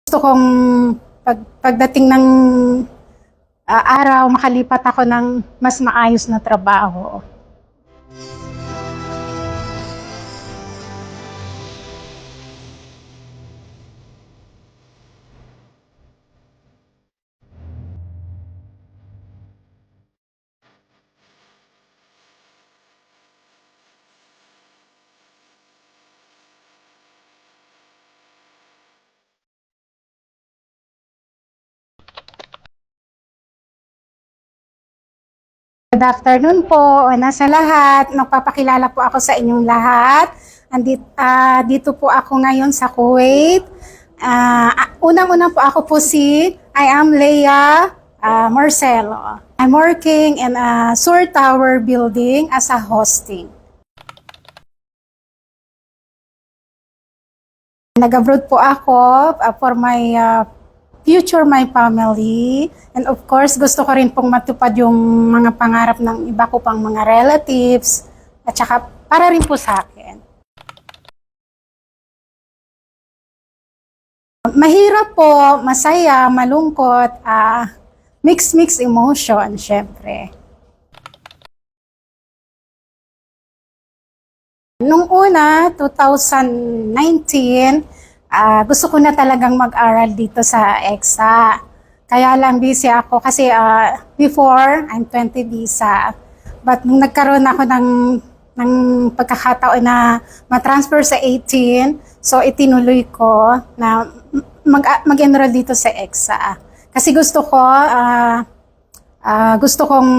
Gusto kong pagdating ng araw, makalipat ako ng mas maayos na trabaho. Good afternoon po, nasa lahat. Magpapakilala po ako sa inyong lahat. Dito po ako ngayon sa Kuwait. Unang-una po ako po I am Leia Marcelo. I'm working in a Sur Tower building as a hosting. Nag-abroad po ako for my future, my family, and of course gusto ko rin pong matupad yung mga pangarap ng iba ko pang mga relatives at saka para rin po sa akin. Mahirap po, masaya, malungkot, mixed emotion syempre. Nung una, 2019, gusto ko na talagang mag-aral dito sa EXA. Kaya lang busy ako kasi before, I'm 20 visa. But nung nagkaroon ako ng pagkakataon na matransfer sa 18, so itinuloy ko na mag-enroll dito sa EXA. Kasi gusto kong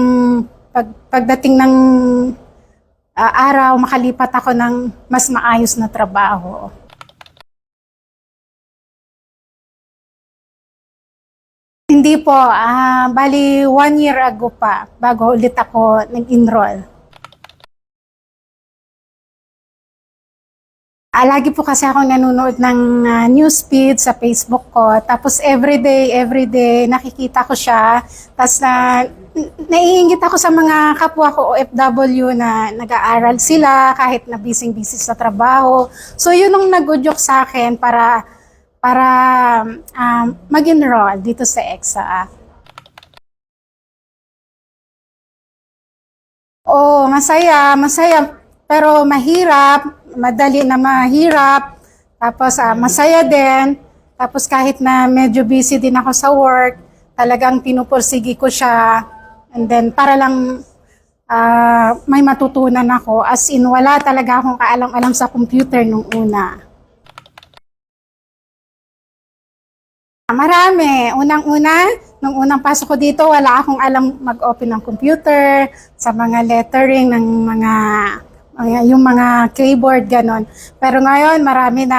pagdating ng araw, makalipat ako ng mas maayos na trabaho. Hindi po, bali 1 year ago pa, bago ulit ako nag-enroll. Lagi po kasi ako nanonood ng newsfeed sa Facebook ko, tapos everyday, nakikita ko siya, tapos naiingit ako sa mga kapwa ko OFW na nag-aaral sila kahit na busy sa trabaho. So yun ang nag-udyok sa akin para mag-enroll dito sa EXA. Oh, masaya, pero mahirap, madali na mahirap, tapos masaya din, tapos kahit na medyo busy din ako sa work, talagang pinupursigi ko siya, and then para lang may matutunan ako, as in wala talaga akong kaalam-alam sa computer nung una. Marami. Unang-una, nung unang pasok ko dito, wala akong alam mag-open ng computer, sa mga lettering ng yung mga keyboard, ganon. Pero ngayon, marami na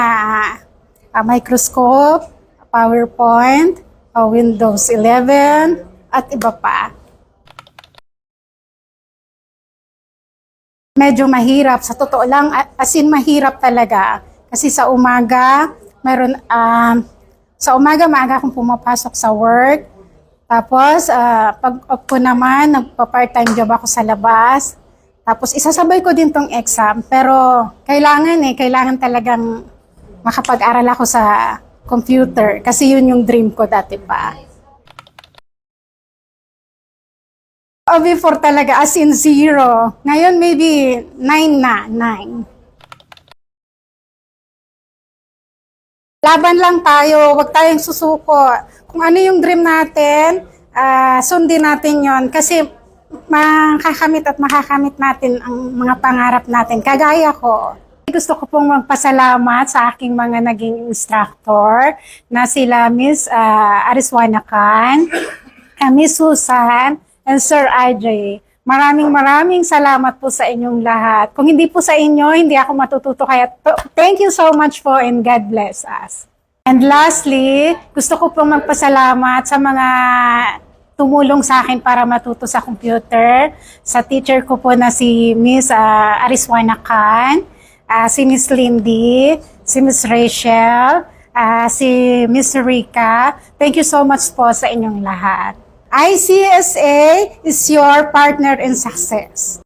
microscope, PowerPoint, Windows 11, at iba pa. Medyo mahirap, sa totoo lang, as in mahirap talaga. Kasi sa umaga, maaga akong pumapasok sa work. Tapos, pag-off ko naman, nagpa-part-time job ako sa labas. Tapos, isasabay ko din tong exam. Pero, kailangan talagang makapag-aral ako sa computer. Kasi yun yung dream ko dati pa. Before talaga, as in 0. Ngayon, maybe 9 na, 9. Laban lang tayo, huwag tayong susuko. Kung ano yung dream natin, sundin natin yon kasi makakamit natin ang mga pangarap natin. Kagaya ko. Gusto ko pong magpasalamat sa aking mga naging instructor na sila Miss Ariswana Khan, Miss Susan, and Sir RJ. Maraming salamat po sa inyong lahat. Kung hindi po sa inyo, hindi ako matututo. Kaya thank you so much po and God bless us. And lastly, gusto ko pong magpasalamat sa mga tumulong sa akin para matuto sa computer. Sa teacher ko po na si Miss Ariswana Khan, si Miss Lindy, si Miss Rachel, si Miss Rika. Thank you so much po sa inyong lahat. ICSA is your partner in success.